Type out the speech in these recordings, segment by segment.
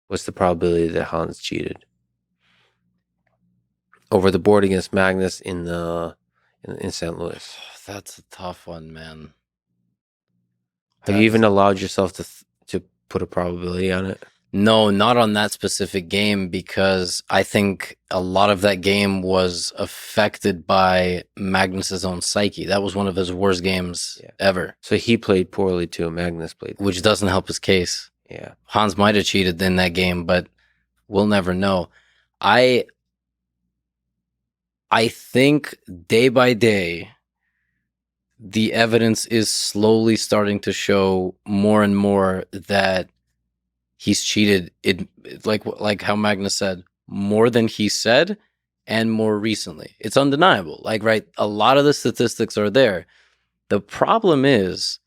What's the probability that Hans cheated over the board against Magnus in St. Louis? That's a tough one, man. Have you even allowed yourself to put a probability on it? No, not on that specific game, because I think a lot of that game was affected by Magnus's own psyche. That was one of his worst games ever. So he played poorly too. Magnus played poorly. Which doesn't help his case. Yeah. Hans might have cheated in that game, but we'll never know. I think day by day, the evidence is slowly starting to show more and more that he's cheated. Like how Magnus said, more than he said, and more recently. It's undeniable. Like, right, a lot of the statistics are there. The problem is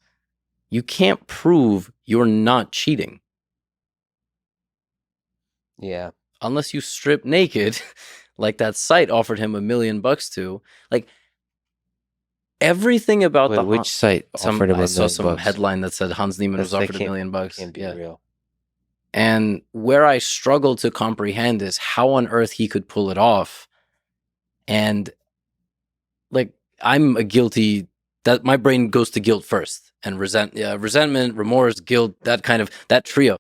you can't prove you're not cheating. Yeah. Unless you strip naked, like that site offered him $1 million to. Like, everything about which site offered him $1 million? I saw some headline that said Hans Niemann was offered $1 million. Can't be real. And where I struggle to comprehend is how on earth he could pull it off. And like, I'm a guilty, that my brain goes to guilt first, and resentment, remorse, guilt, that trio.